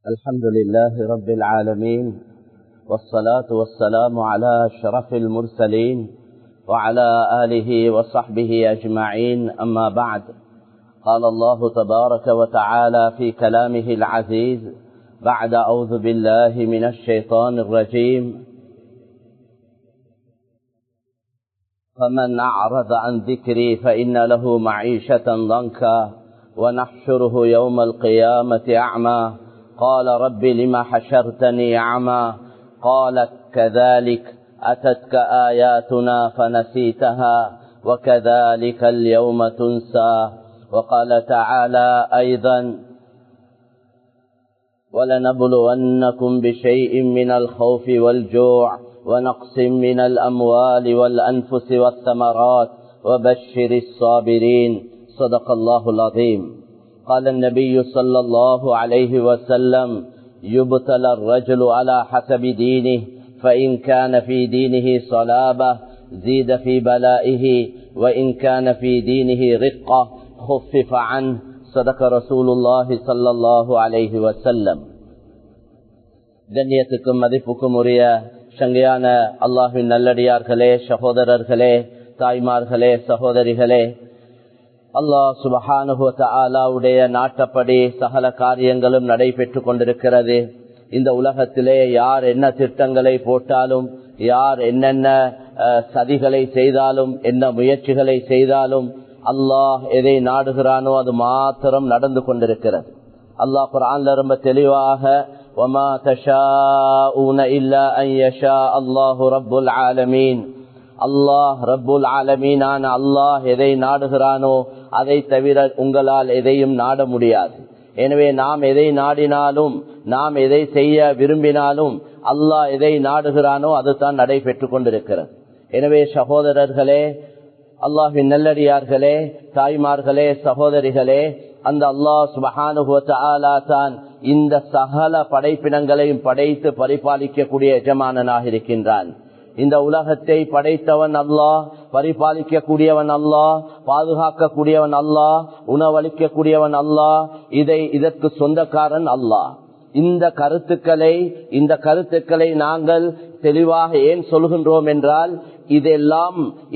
الحمد لله رب العالمين، والصلاة والسلام على أشرف المرسلين وعلى آله وصحبه أجمعين، أما بعد. قال الله تبارك وتعالى في كلامه العزيز بعد أعوذ بالله من الشيطان الرجيم: فمن أعرض عن ذكري فإن له معيشة ضنكا ونحشره يوم القيامة أعمى قال رب لما حشرتني أعمى قال كذلك أتتك آياتنا فنسيتها وكذلك اليوم تنسى. وقال تعالى أيضا: ولنبلونكم بشيء من الخوف والجوع ونقص من الأموال والأنفس والثمرات وبشر الصابرين. صدق الله العظيم. قال النبي صلى الله عليه وسلم: يبتلى الرجل على حسب دينه، فإن كان في دينه صلابة زيد في بلائه، وإن كان في دينه رقة خفف عنه. صدق رسول الله صلى الله عليه وسلم. கண்ணியத்துக்கும் மதிப்புக்கும் உரிய சங்கையான அல்லாஹ்வின் நல்லடியார்களே, சகோதரர்களே, தாய்மார்களே, சகோதரிகளே, அல்லாஹ் சுப்ஹானஹு வ தஆலாவுடைய நாட்டப்படி சகல காரியங்களும் நடைபெற்று கொண்டிருக்கிறது. இந்த உலகத்திலே யார் என்ன திட்டங்களை போட்டாலும், யார் என்னென்ன சதிகளை செய்தாலும், என்ன முயற்சிகளை செய்தாலும், அல்லாஹ் எதை நாடுகிறானோ அது மாத்திரம் நடந்து கொண்டிருக்கிறது. அல்லாஹ் குர்ஆன்ல ரொம்ப தெளிவாக وَمَا تَشَاءُونَ إِلَّا أَن يَشَاءَ اللَّهُ رَبُّ الْعَالَمِينَ. அல்லாஹ் ரப்புல் ஆலமீனான அல்லாஹ் எதை நாடுகிறானோ அதை தவிர உங்களால் எதையும் நாட முடியாது. எனவே நாம் எதை நாடினாலும், நாம் எதை செய்ய விரும்பினாலும், அல்லாஹ் எதை நாடுகிறானோ அதுதான் நடைபெற்று கொண்டிருக்கிறது. எனவே சகோதரர்களே, அல்லாஹ்வின் நல்லடியார்களே, தாய்மார்களே, சகோதரிகளே, அந்த அல்லாஹ் சுப்ஹானஹு வ தஆலா தான் இந்த சகல படைப்பினங்களையும் படைத்து பரிபாலிக்கக்கூடிய எஜமானனாக இருக்கின்றான். இந்த உலகத்தை படைத்தவன் அல்லாஹ், பரிபாலிக்க கூடியவன் அல்லாஹ், பாதுகாக்க கூடியவன் அல்லாஹ், உணவளிக்கக்கூடியவன் அல்லாஹ், இதற்கு சொந்தக்காரன் அல்லாஹ். இந்த கருத்துக்களை நாங்கள் தெளிவாக ஏன் சொல்கின்றோம் என்றால்,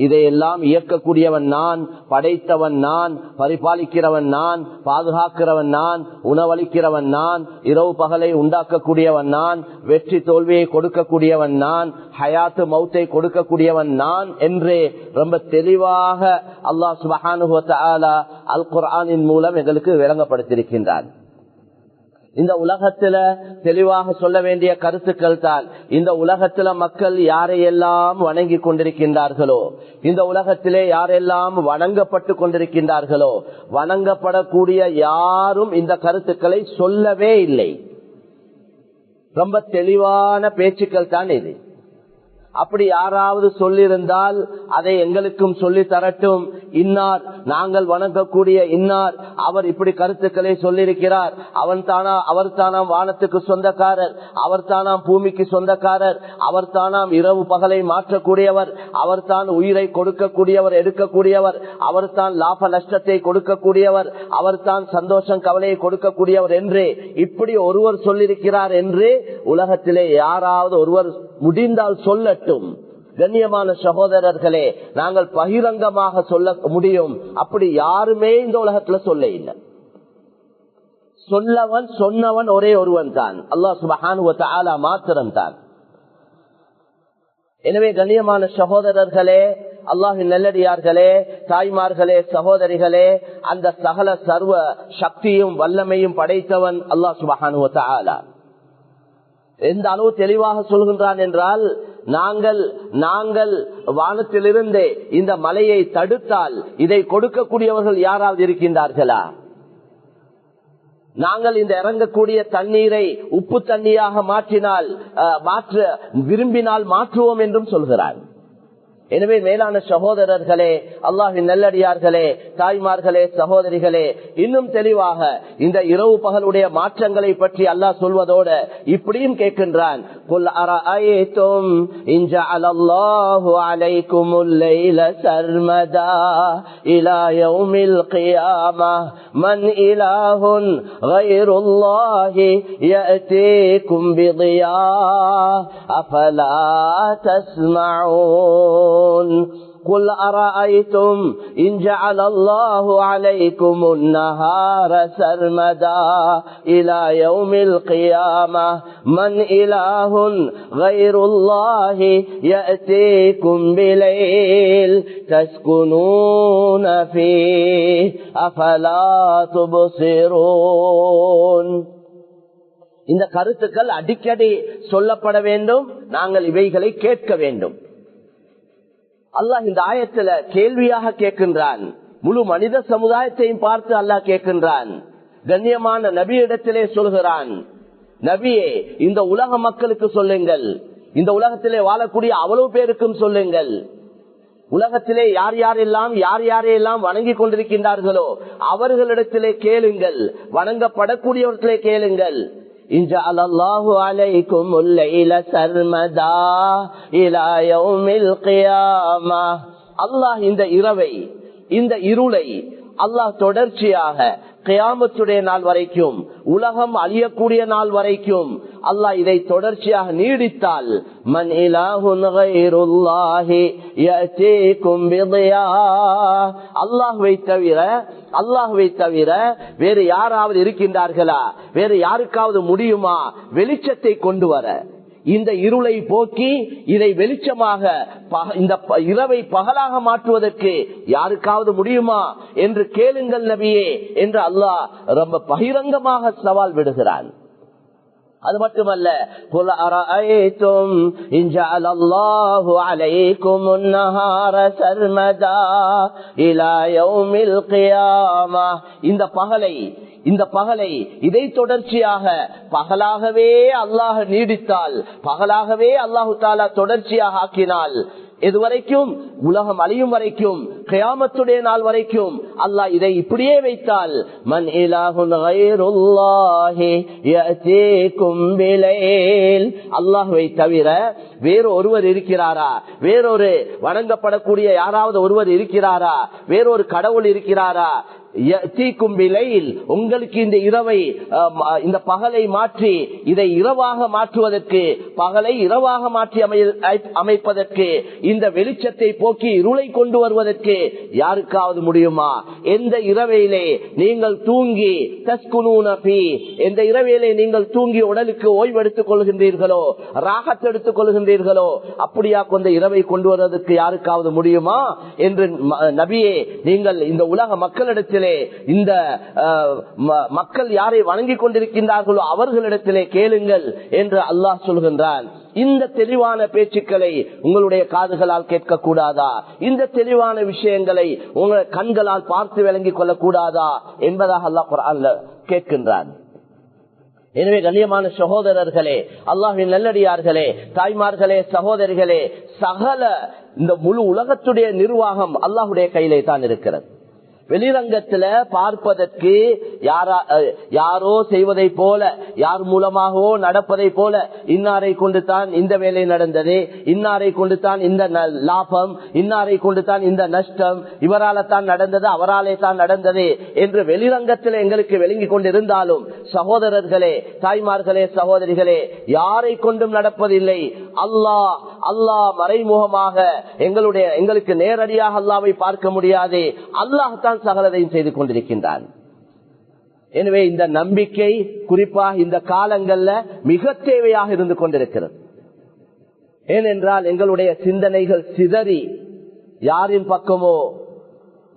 இதையெல்லாம் இயக்கக்கூடியவன் நான், படைத்தவன் நான், பரிபாலிக்கிறவன் நான், பாதுகாக்கிறவன் நான், உணவளிக்கிறவன் நான், இரவு பகலை உண்டாக்கக்கூடியவன் நான், வெற்றி தோல்வியை கொடுக்கக்கூடியவன் நான், ஹயாத்து மௌத்தை கொடுக்கக்கூடியவன் நான் என்றே ரொம்ப தெளிவாக அல்லாஹ் சுப்ஹானஹு வ தஆலா அல் குர்ஆனின் மூலம் எங்களுக்கு விளங்கப்படுத்தியிருக்கின்றான். இந்த உலகத்துல தெளிவாக சொல்ல வேண்டிய கருத்துக்கள் தான், இந்த உலகத்துல மக்கள் யாரையெல்லாம் வணங்கி கொண்டிருக்கின்றார்களோ, இந்த உலகத்திலே யாரெல்லாம் வணங்கப்பட்டு கொண்டிருக்கின்றார்களோ, வணங்கப்படக்கூடிய யாரும் இந்த கருத்துக்களை சொல்லவே இல்லை. ரொம்ப தெளிவான பேச்சுக்கள் தான் இது. அப்படி யாராவது சொல்லியிருந்தால் அதை எங்களுக்கும் சொல்லி தரட்டும். இன்னார், நாங்கள் வணங்கக்கூடிய இன்னார், அவர் இப்படி கருத்துக்களை சொல்லியிருக்கிறார், அவர் தானாம் வானத்துக்கு சொந்தக்காரர், அவர் தானாம் பூமிக்கு சொந்தக்காரர், அவர் தானாம் இரவு பகலை மாற்றக்கூடியவர், அவர் தான் உயிரை கொடுக்கக்கூடியவர், எடுக்கக்கூடியவர், அவர் தான் லாப நஷ்டத்தை கொடுக்கக்கூடியவர், அவர் தான் சந்தோஷம் கவலையை கொடுக்கக்கூடியவர் என்று இப்படி ஒருவர் சொல்லியிருக்கிறார் என்று உலகத்திலே யாராவது ஒருவர் முடிந்தால் சொல்லட்டும். கண்ணியமான சகோதரர்களே, நாங்கள் பகிரங்கமாக சொல்ல முடியும். அப்படி யாருமே இந்த உலகத்துல சொல்ல இல்லை. சொன்னவன் ஒரே ஒருவன் தான், அல்லாஹ் சுப்ஹானஹு வ தஆலா மாத்திரம் தான். எனவே கண்ணியமான சகோதரர்களே, அல்லாஹ்வின் நல்லடியார்களே, தாய்மார்களே, சகோதரிகளே, அந்த சகல சர்வ சக்தியும் வல்லமையும் படைத்தவன் அல்லாஹ் சுப்ஹானஹு வ தஆலா. எந்த அளவு தெளிவாக சொல்கின்றான் என்றால், நாங்கள் வானத்திலிருந்தே இந்த மலையை தடுத்தால் இதை கொடுக்கக்கூடியவர்கள் யாராவது இருக்கின்றார்களா? நாங்கள் இந்த இறங்கக்கூடிய தண்ணீரை உப்பு தண்ணியாக மாற்ற விரும்பினால் மாற்றுவோம் என்றும் சொல்கிறார். எனவே மேலான சகோதரர்களே, அல்லாஹ்வின் நல்லடியார்களே, தாய்மார்களே, சகோதரிகளே, இன்னும் தெளிவாக இந்த இரவு பகலுடைய மாற்றங்களை பற்றி அல்லாஹ் சொல்வதோடு இப்படியும் கேட்கின்றான். குல் அரஅய்தும் இன் ஜஅலல்லாஹு அலைக்குமுல் லைல சர்மதா இலா யௌமில் கியாமஹ் மன் இலாஹுன் கைருல்லாஹி யஅதீகும் பிதியா அஃபலா தஸ்மஊன். قل أرأيتم إن جعل الله عليكم النهار سرمدا إلى يوم القيامة من إله غير الله يأتيكم بليل تسكنون فيه أفلا تبصرون. இந்த கருத்துக்கள் அடிக்கடி சொல்லப்பட வேண்டும். நாங்கள் இவைகளை கேட்க வேண்டும். அல்லாஹ் இந்த ஆயத்துல கேள்வியாக கேட்கின்றான். முழு மனித சமுதாயத்தையும் பார்த்து அல்லாஹ் கேட்கின்றான். கண்ணியமான நபியிடத்திலே சொல்கிறான், நபியே இந்த உலக மக்களுக்கு சொல்லுங்கள், இந்த உலகத்திலே வாழக்கூடிய அவ்வளவு பேருக்கும் சொல்லுங்கள், உலகத்திலே யார் யாரெல்லாம் வணங்கி கொண்டிருக்கின்றார்களோ அவர்களிடத்திலே கேளுங்கள், வணங்கப்படக்கூடியவர்களே கேளுங்கள். إن جعل الله عليكم الليل سرمدا إلى يوم القيامة. அல்லாஹ் இந்த இரவை, இந்த இருளை அல்லாஹ் தொடர்ச்சியாக கியாமத்துடைய நாள் வரைக்கும், உலகம் அழியக்கூடிய நாள் வரைக்கும் அல்லாஹ் இதை தொடர்ச்சியாக நீடித்தால் மன் இலாஹுன் கைருல்லாஹி யஅதீகும் பிதியா, அல்லாஹ்வை தவிர வேறு யாராவது இருக்கின்றார்களா? வேறு யாருக்காவது முடியுமா வெளிச்சத்தை கொண்டு வர? இந்த இருளை போக்கி இதை வெளிச்சமாக, இந்த இரவை பகலாக மாற்றுவதற்கு யாருக்காவது முடியுமா என்று கேளுங்கள் நபியே என்று அல்லாஹ் ரொம்ப பகிரங்கமாக சவால் விடுகிறான். அது மட்டுமல்ல, குல் அரஅய்தும் இன் ஜஅலல்லாஹு அலைக்குமுன் நஹார சர்மதா இலா யௌமில் கியாமஹ். இந்த பகலை இதை தொடர்ச்சியாக பகலாகவே அல்லாஹ் நீடித்தால், பகலாகவே அல்லாஹு தஆலா தொடர்ச்சியாக ஆக்கினால், எதுவரைக்கும்? உலகம் அழியும் வரைக்கும், கியாமத்துடைய நாள் வரைக்கும் அல்லாஹ் இதை இப்படியே வைத்தால் மன் இலாஹுன் கைருல்லாஹி யஅதீகும் பிலைல், அல்லாஹ்வை தவிர வேறு ஒருவர் இருக்கிறாரா? வேறொரு வணங்கப்படக்கூடிய யாராவது ஒருவர் இருக்கிறாரா? வேறொரு கடவுள் இருக்கிறாரா? உங்களுக்கு இந்த இரவை, இந்த பகலை மாற்றி இதை இரவாக மாற்றுவதற்கு, பகலை இரவாக மாற்றி அமைப்பதற்கு, இந்த வெளிச்சத்தை போக்கி இருளை கொண்டு வருவதற்கு யாருக்காவது முடியுமா? எந்த இரவையிலே நீங்கள் தூங்கி தஸ்குனூன ஃபீ, எந்த இரவையிலே நீங்கள் தூங்கி உடலுக்கு ஓய்வு எடுத்துக் கொள்கின்றீர்களோ, ராகத் எடுத்துக் கொள்கின்றீர்களோ, அப்படியா கொண்ட இரவை கொண்டு வருவதற்கு யாருக்காவது முடியுமா என்று நபியே நீங்கள் இந்த உலக மக்களிடத்தில் இந்த மக்கள் யாரை வணங்கி கொண்டிருக்கின்றார்களோ அவர்களிடத்திலே கேளுங்கள் என்று அல்லாஹ் சொல்கின்றான். இந்த தெளிவான பேச்சுக்களை உங்களுடைய காதுகளால் கேட்க கூடாதா? இந்த தெளிவான விஷயங்களை உங்கள் கண்களால் பார்த்து விளங்கிக் கொள்ள கூடாதா என்பதாக அல்லாஹ் குர்ஆன்ல கேட்கின்றான். எனவே கண்ணியமான சகோதரர்களே, அல்லாஹ்வின் நல்லடியார்களே, தாய்மார்களே, சகோதரிகளே, சகல இந்த முழு உலகத்துடைய நிர்வாகம் அல்லாஹ்வுடைய கையிலே தான் இருக்கிறது. வெளிரங்கத்துல பார்ப்பதற்கு யாரோ செய்வதை போல, யார் மூலமாகவோ நடப்பதை போல, இன்னாரை கொண்டு தான் இந்த வேலை நடந்தது, இன்னாரை கொண்டு தான் இந்த லாபம், இன்னாரை கொண்டு தான் இந்த நஷ்டம், இவரால தான் நடந்தது, அவராலே தான் நடந்தது என்று வெளிரங்கத்தில் எங்களுக்கு விளங்கி கொண்டிருந்தாலும், சகோதரர்களே, தாய்மார்களே, சகோதரிகளே, யாரை கொண்டும் நடப்பதில்லை. அல்லாஹ் மறைமுகமாக எங்களுக்கு நேரடியாக அல்லாஹ்வை பார்க்க முடியாது. அல்லாஹ் தான் சகலதையும் செய்து கொண்டிருக்கின்றான். எனவே இந்த நம்பிக்கை குறிப்பாக இந்த காலங்கள்ல மிக தேவையாக இருந்து கொண்டிருக்கிறது. ஏனென்றால் எங்களுடைய சிந்தனைகள் சிதறி யாரின் பக்கமோ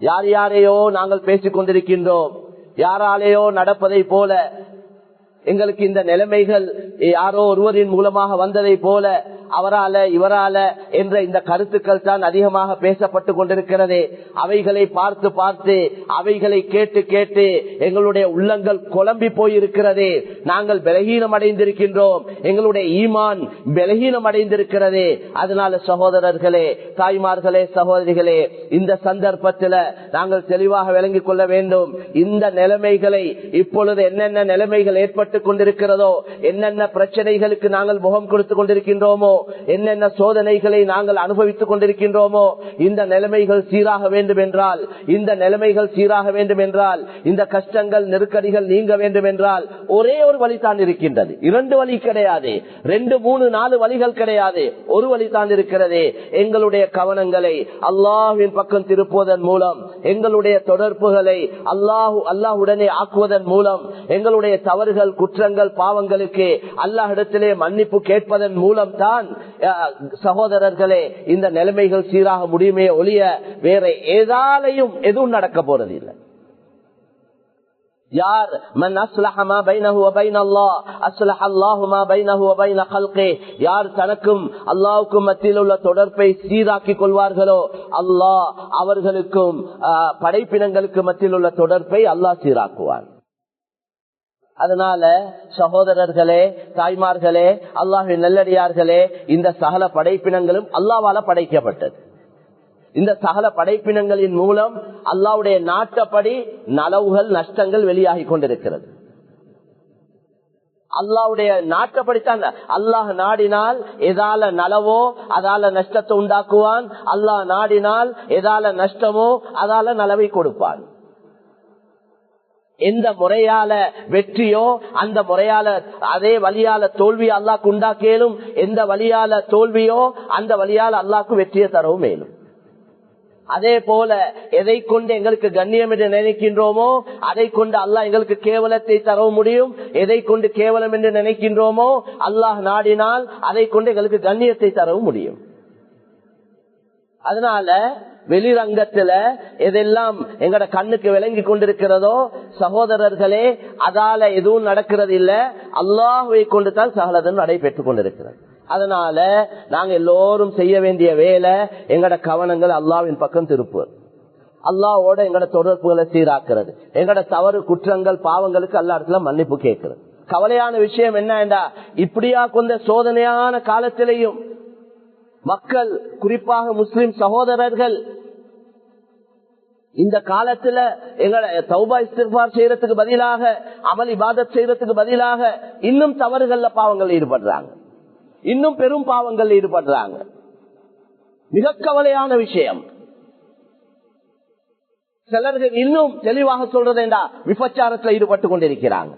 யாரையோ நாங்கள் பேசிக் கொண்டிருக்கின்றோம். யாராலேயோ நடப்பதை போல எங்களுக்கு இந்த நிலைமைகள் யாரோ ஒருவரின் மூலமாக வந்ததை போல அவரால இவரால என்ற இந்த கருத்துக்கள் தான் அதிகமாக பேசப்பட்டு கொண்டிருக்கிறது. அவைகளை பார்த்து பார்த்து அவைகளை கேட்டு கேட்டு எங்களுடைய உள்ளங்கள் குழம்பி போயிருக்கிறது. நாங்கள் பலகீனம் அடைந்திருக்கின்றோம், எங்களுடைய ஈமான் பலகீனம் அடைந்திருக்கிறது. அதனால சகோதரர்களே, தாய்மார்களே, சகோதரிகளே, இந்த சந்தர்ப்பத்தில் நாங்கள் தெளிவாக விளங்கிக் கொள்ள வேண்டும். இந்த நிலைமைகளை இப்பொழுது என்னென்ன நிலைமைகள் ஏற்பட்டுக் கொண்டிருக்கிறதோ, என்னென்ன பிரச்சனைகளுக்கு நாங்கள் முகம் கொடுத்துக் கொண்டிருக்கின்றோமோ, என்னென்ன சோதனைகளை நாங்கள் அனுபவித்துக் கொண்டிருக்கின்றோமோ, இந்த நிலைமைகள் சீராக வேண்டும் என்றால், இந்த நிலைமைகள் சீராக வேண்டும் என்றால், இந்த கஷ்டங்கள் நெருக்கடிகள் நீங்க வேண்டும் என்றால் ஒரே ஒரு வழிதான் இருக்கின்றது. 2 வழி கிடையாது, 2, 3, 4 வழிகள் கிடையாது, ஒரு வழிதான் இருக்கிறது. எங்களுடைய கவனங்களை அல்லாஹ்வின் பக்கம் திருப்புவதன் மூலம், எங்களுடைய தொடர்புகளை அல்லாஹ்வுடனே ஆக்குவதன் மூலம், எங்களுடைய தவறுகள் குற்றங்கள் பாவங்களுக்கு அல்லாஹ்விடத்திலே மன்னிப்பு கேட்பதன் மூலம் தான் சகோதரர்களே இந்த நிலைமைகள் சீராக முடியுமே ஒழிய வேற ஏதாலையும் எதுவும் நடக்க போறது இல்லை. யார் மன் அஸ்லஹ மா பைனஹு வ பைன அல்லாஹ் அஸ்லஹ அல்லாஹு மா பைனஹு வ பைன கல்கி, யார் தனக்கும் அல்லாஹ்வுக்கும் மத்தியில் உள்ள தொடர்பை சீராக்கிக் கொள்வார்களோ அல்லாஹ் அவர்களுக்கும் படைப்பினங்களுக்கு மத்தியில் உள்ள தொடர்பை அல்லாஹ் சீராக்குவார். அதனால சகோதரர்களே, தாய்மார்களே, அல்லாஹ்வின் நல்லடியார்களே, இந்த சகல படைப்பினங்களும் அல்லாஹ்வால படைக்கப்பட்டது. இந்த சகல படைப்பினங்களின் மூலம் அல்லாஹ்வுடைய நாட்டப்படி நலவுகள் நஷ்டங்கள் வெளியாகி கொண்டிருக்கிறது. அல்லாஹ்வுடைய நாட்டப்படித்தான். அல்லாஹ் நாடினால் எதால நலவோ அதால நஷ்டத்தை உண்டாக்குவான், அல்லாஹ் நாடினால் எதால நஷ்டமோ அதால நலவை கொடுப்பான். எந்த முறையால வெற்றியோ அந்த முறையால அதே வழியால தோல்வி அல்லாஹ்க்கு உண்டாக்கேலும், எந்த வழியால தோல்வியோ அந்த வழியால அல்லாஹ்க்கு வெற்றியை தரவும் மேலும். அதே போல எதை கொண்டு எங்களுக்கு கண்ணியம் என்று நினைக்கின்றோமோ அதை கொண்டு அல்லாஹ் எங்களுக்கு கேவலத்தை தரவும் முடியும். எதை கொண்டு கேவலம் என்று நினைக்கின்றோமோ அல்லாஹ் நாடினால் அதை கொண்டு எங்களுக்கு கண்ணியத்தை தரவும் முடியும். அதனால வெளிரங்கத்துல எதெல்லாம் எங்கட கண்ணுக்கு விளங்கி கொண்டிருக்கிறதோ சகோதரர்களே, அதால எதுவும் நடக்கிறது இல்ல, அல்லாஹ்வை கொண்டு தான் சகலதும் நடைபெற்றுக் கொண்டிருக்கிறது. அதனால நாங்க எல்லோரும் செய்ய வேண்டிய வேலை எங்கட கவனங்கள் அல்லாஹ்வின் பக்கம் திருப்பு, அல்லாஹ்வோட எங்கட தொடர்புகளை சீராக்குறது, எங்கட தவறு குற்றங்கள் பாவங்களுக்கு அல்லா இடத்துல மன்னிப்பு கேட்கிறது. கவலையான விஷயம் என்னடா, இப்படியா கொஞ்ச சோதனையான காலத்திலையும் மக்கள், குறிப்பாக முஸ்லிம் சகோதரர்கள், இந்த காலத்துல எங்களை தௌபா இஸ்திக்பார் செய்யறதுக்கு பதிலாக, அமல் இபாதத் செய்யறதுக்கு பதிலாக இன்னும் தவறுகள்ல பாவங்கள் ஈடுபடுறாங்க, இன்னும் பெரும் பாவங்கள் ஈடுபடுறாங்க. மிக கவலையான விஷயம். சிலர்கள் இன்னும் தெளிவாக சொல்றதேண்டா விபச்சாரத்தில் ஈடுபட்டு கொண்டிருக்கிறாங்க.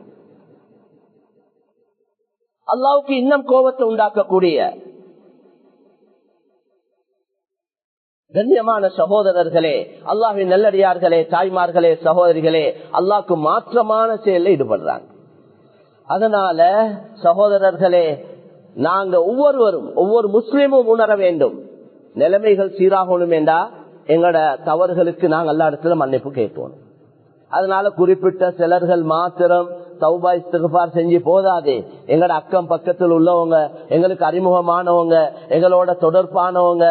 அல்லாஹ்வுக்கு இன்னும் கோபத்தை உண்டாக்கக்கூடிய கண்ணியமான சகோதரர்களே, அல்லாஹ்வின் நல்லடியார்களே, தாய்மார்களே, சகோதரிகளே, அல்லாஹ்வுக்கு மாற்றமான செயலில் ஈடுபடுறாங்க. அதனால சகோதரர்களே, நாங்க ஒவ்வொருவரும் ஒவ்வொரு முஸ்லிமும் உணர வேண்டும், நிலைமைகள் சீராகணும் என்றா எங்களோட தவறுகளுக்கு நாங்கள் எல்லா இடத்துல மன்னிப்பு கேட்கணும். அதனால குறிப்பிட்ட சிலர்கள் மாத்திரம் தௌபா இஸ்திக்பார் செஞ்சு போதாது. எங்கட அக்கம் பக்கத்தில் உள்ளவங்க, எங்களுக்கு அறிமுகமானவங்க, எங்களோட தொடர்பானவங்க,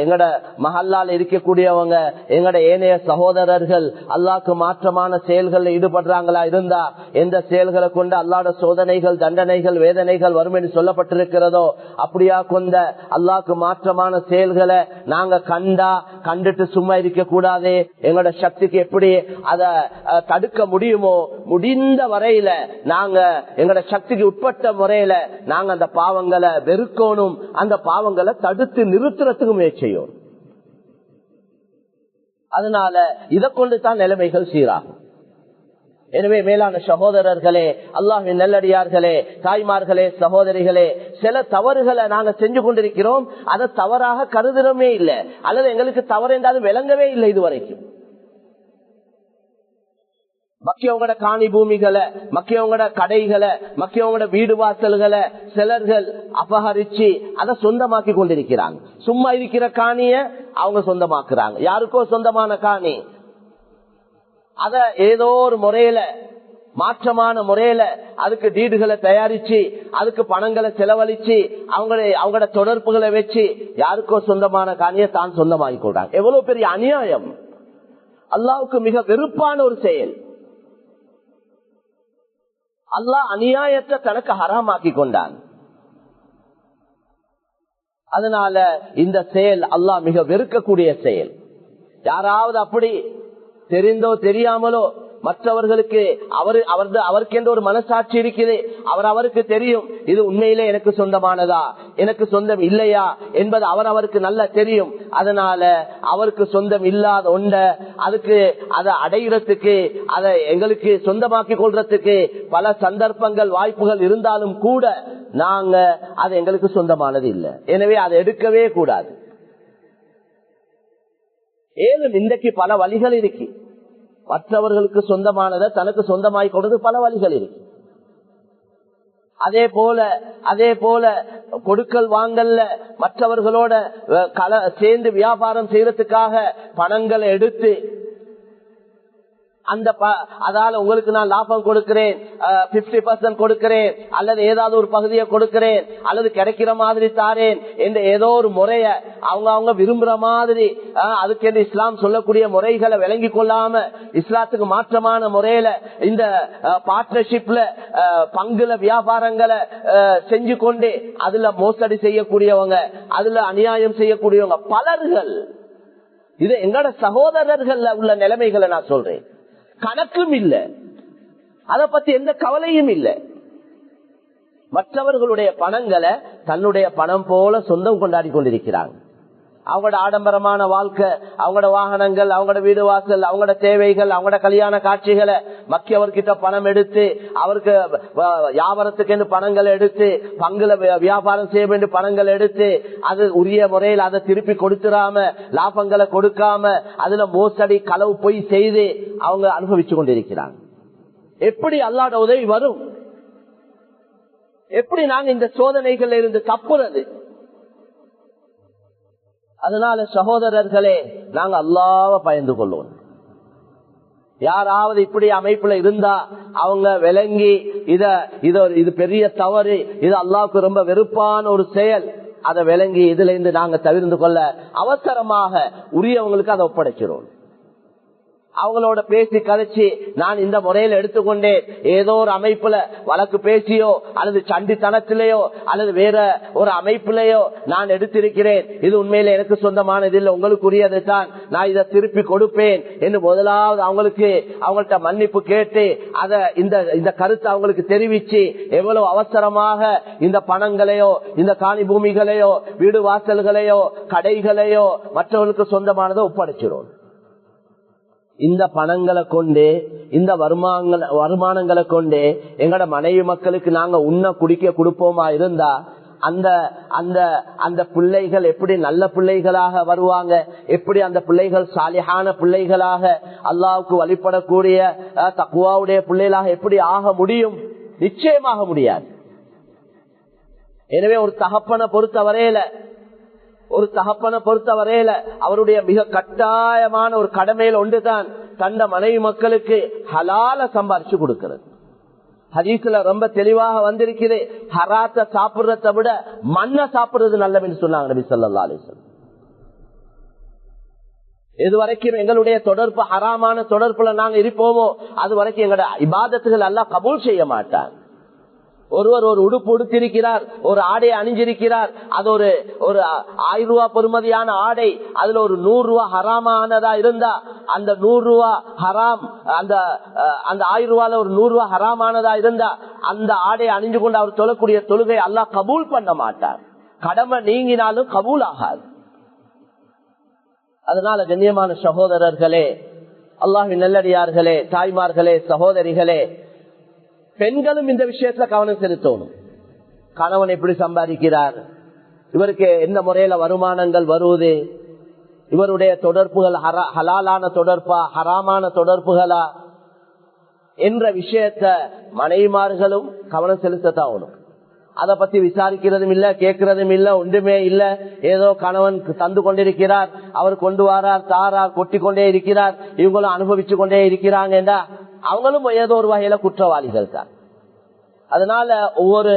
எங்கட மஹல்லால் இருக்கக்கூடியவங்க, எங்கட ஏனைய சகோதரர்கள் அல்லாஹ்க்கு மாற்றமான செயல்களில் ஈடுபடுறாங்களா இருந்தா, எந்த செயல்களை கொண்டு அல்லாஹ்வோட சோதனைகள் தண்டனைகள் வேதனைகள் வரும் என்று சொல்லப்பட்டிருக்கிறதோ அப்படியா கொண்ட அல்லாஹ்க்கு மாற்றமான செயல்களை நாங்க கண்டுட்டு சும்மா இருக்க கூடாது. எங்களோட சக்திக்கு எப்படி அதை தடுக்க முடியுமோ முடிந்த வரையில நாங்க எங்களோட சக்திக்கு உட்பட்ட முறையில நாங்க அந்த பாவங்களை வெறுக்கணும், அந்த பாவங்களை தடுத்து நிறுத்துறதுக்கு முயற்சி செய்யணும். அதனால இதை கொண்டு தான் நிலைமைகள் சீராகும். எனவே மேலான சகோதரர்களே, அல்லாஹ்வின் நல்லடியார்களே, தாய்மார்களே, சகோதரிகளே, சில தவறுகளை நாங்க செஞ்சு கொண்டிருக்கிறோம், அதை தவறாக கருதுறமே இல்லை, அல்லது எங்களுக்கு தவறு என்றாலும் விளங்கவே இல்லை. இதுவரைக்கும் மக்கியவங்களோட காணி பூமிகளை, மக்கியவங்களோட கடைகளை, மக்கியவங்களோட வீடு வாசல்களை சிலர்கள் அபகரிச்சு அதை சொந்தமாக்கி கொண்டிருக்கிறாங்க. சும்மா இருக்கிற காணிய அவங்க சொந்தமாக்குறாங்க. யாருக்கோ சொந்தமான காணி, அத ஏதோ ஒரு முறையில மாற்றமான முறையில அதுக்கு டீடுகளை தயாரிச்சு அதுக்கு பணங்களை செலவழிச்சு அவங்களோட தொடர்புகளை வச்சு யாருக்கோ சொந்தமான காணியை தான் சொந்தமாகி கொள்றாங்க. எவ்வளவு பெரிய அநியாயம்! அல்லாஹ்வுக்கு மிக வெறுப்பான ஒரு செயல். அல்லாஹ் அநியாயத்தை தனக்கு ஹராமாக்கி கொண்டான். அதனால இந்த செயல் அல்லாஹ் மிக வெறுக்கக்கூடிய செயல். யாராவது அப்படி தெரிந்தோ தெரியாமலோ மற்றவர்களுக்கு அவருக்கு என்ற ஒரு மனசாட்சி இருக்குது, அவருக்கு தெரியும் இது உண்மையிலே எனக்கு சொந்தமானதா எனக்கு சொந்தம் இல்லையா என்பது அவருக்கு நல்லா தெரியும். அதனால அவருக்கு சொந்தம் இல்லாத ஒண்ட அதுக்கு அதை அடைகிறதுக்கு அதை எங்களுக்கு சொந்தமாக்கி கொள்றதுக்கு பல சந்தர்ப்பங்கள் வாய்ப்புகள் இருந்தாலும் கூட நாங்க அது எங்களுக்கு சொந்தமானது இல்லை, எனவே அதை எடுக்கவே கூடாது. ஏதும் இன்றைக்கு பல வழிகள் இருக்கு. மற்றவர்களுக்கு சொந்தமானதை தனக்கு சொந்தமாய் கொடுத்து பல வழிகள் இருக்கு. அதே போல கொடுக்கல் வாங்கல்ல மற்றவர்களோட சேர்ந்து வியாபாரம் செய்யறதுக்காக பணங்களை எடுத்து அதால உங்களுக்கு நான் லாபம் கொடுக்கிறேன், 50% கொடுக்கிறேன், அல்லது ஏதாவது ஒரு பகுதியை கொடுக்கிறேன், அல்லது கிடைக்கிற மாதிரி தாரேன் என்று ஏதோ ஒரு முறைய அவங்க விரும்புற மாதிரி அதுக்கு என்று இஸ்லாம் சொல்லக்கூடிய முறைகளை விளங்கி கொள்ளாம இஸ்லாத்துக்கு மாற்றமான முறையில இந்த பார்ட்னர்ஷிப்ல பங்குல வியாபாரங்களை செஞ்சு கொண்டு அதுல மோசடி செய்யக்கூடியவங்க, அதுல அநியாயம் செய்யக்கூடியவங்க பலர்கள். இது எங்களோட சகோதரர்கள் உள்ள நிலைமைகளை நான் சொல்றேன். கணக்கும் இல்லை, அத பத்தி எந்த கவலையும் இல்லை. மற்றவர்களுடைய பணங்களை தன்னுடைய பணம் போல சொந்தம் கொண்டாடி கொண்டிருக்கிறாங்க. அவங்களோட ஆடம்பரமான வாழ்க்கை, அவங்களோட வாகனங்கள், அவங்களோட வீடு வாசல், அவங்களோட தேவைகள், அவங்களோட கல்யாண காட்சிகளை மக்கியவர்கிட்ட பணம் எடுத்து அவருக்கு வியாபாரத்துக்கு பணங்களை எடுத்து பங்குல வியாபாரம் செய்ய வேண்டிய பணங்களை எடுத்து அது உரிய முறையில் அதை திருப்பி கொடுத்துடாம லாபங்களை கொடுக்காம அதுல மோசடி களவு போய் செய்து அவங்க அனுபவிச்சு கொண்டிருக்கிறாங்க. எப்படி அல்லாஹ்வுடைய உதவி வரும்? எப்படி நாங்க இந்த சோதனைகள் இருந்து தப்புறது? அதனால சகோதரர்களே, நாங்க அல்லாஹ்வை பயந்து கொள்வோம். யாராவது இப்படி அமைப்புல இருந்தா அவங்க விளங்கி இது பெரிய தவறு, இது அல்லாஹ்வுக்கு ரொம்ப வெறுப்பான ஒரு செயல், அதை விளங்கி இதுல இருந்து நாங்க தவிர்த்து கொள்ள அவசரமாக உரியவங்களுக்கு அதை ஒப்படைக்கிறோம். அவங்களோட பேசி கதைச்சு நான் இந்த முறையில எடுத்துக்கொண்டேன், ஏதோ ஒரு அமைப்புல வழக்கு பேசியோ அல்லது சண்டித்தனத்திலேயோ அல்லது வேற ஒரு அமைப்புலயோ நான் எடுத்திருக்கிறேன், இது உண்மையில எனக்கு சொந்தமானது இல்லை, உங்களுக்கு உரியது தான், நான் இதை திருப்பி கொடுப்பேன் என்று முதலாவது அவங்கள்ட்ட மன்னிப்பு கேட்டு அதை இந்த கருத்தை அவங்களுக்கு தெரிவிச்சு எவ்வளவு அவசரமாக இந்த பணங்களையோ இந்த காணி பூமிகளையோ வீடு வாசல்களையோ கடைகளையோ மற்றவர்களுக்கு சொந்தமானதை ஒப்படைச்சிரும். இந்த பணங்களை கொண்டு இந்த வருமானங்களை கொண்டு எங்கட மனைவி மக்களுக்கு நாங்க உண்ண குடிக்க கொடுப்போமா இருந்தா அந்த பிள்ளைகள் எப்படி நல்ல பிள்ளைகளாக வருவாங்க? எப்படி அந்த பிள்ளைகள் சாலிஹான பிள்ளைகளாக அல்லாஹ்வுக்கு வழிபடக்கூடிய தக்வாவுடைய பிள்ளைகளாக எப்படி ஆக முடியும்? நிச்சயமாக முடியாது. எனவே ஒரு தகப்பனை பொறுத்தவரையில அவருடைய மிக கட்டாயமான ஒரு கடமையில் ஒன்றுதான் தந்த மனைவி மக்களுக்கு ஹலால சம்பாரிச்சு கொடுக்கிறது. ஹதீஸ்ல ரொம்ப தெளிவாக வந்திருக்கிறது, ஹராத்த சாப்பிடுறதை விட மண்ணை சாப்பிடுறது நல்லதுன்னு சொன்னாங்க நபி ஸல்லல்லாஹு அலைஹி வஸல்லம். எது வரைக்கும் எங்களுடைய தொடர்பு ஹராமான தொடர்புல நாங்க இருப்போமோ அது வரைக்கும் எங்களோட இபாதத்துகள் அல்லாஹ் கபூல் செய்ய மாட்டான். ஒருவர் ஒரு உடுப்பு உடுத்திருக்கிறார், ஒரு ஆடையை அணிஞ்சிருக்கிறார், அது ஒரு 1000 ரூபாய் பெறுமதியான ஆடை, அதுல ஒரு 100 ரூபாய் ஹராமானதா இருந்தா அந்த 100 ரூபாய் ஹராம், அந்த 1000 ரூபாயில ஒரு 100 ரூபாய் ஹராமானதா இருந்தா அந்த ஆடையை அணிஞ்சு கொண்டு அவர் தொழக்கூடிய தொழுகை அல்லாஹ் கபூல் பண்ண மாட்டார். கடமை நீங்கினாலும் கபூல் ஆகாது. அதனால கண்ணியமான சகோதரர்களே, அல்லாஹ்வின் நல்லடியார்களே, தாய்மார்களே, சகோதரிகளே, பெண்களும் இந்த விஷயத்துல கவனம் செலுத்தணும். கணவன் எப்படி சம்பாதிக்கிறார், இவருக்கு எந்த முறையில வருமானங்கள் வருவது, இவருடைய தொடர்புகள் ஹலாலான தொடர்பா ஹராமான தொடர்புகளா என்ற விஷயத்த மனைவிமார்களும் கவனம் செலுத்தத்தாகணும். அதை பத்தி விசாரிக்கிறதும் இல்ல, கேட்கறதும் இல்ல, ஒன்றுமே இல்ல. ஏதோ கணவன் தந்து கொண்டிருக்கிறார், அவர் கொண்டு வரார், தாரார், கொட்டி கொண்டே இருக்கிறார், இவங்களும் அனுபவிச்சு கொண்டே இருக்கிறாங்கடா அவங்களும் ஏதோ ஒரு வகையில குற்றவாளிகள் தான். அதனால ஒவ்வொரு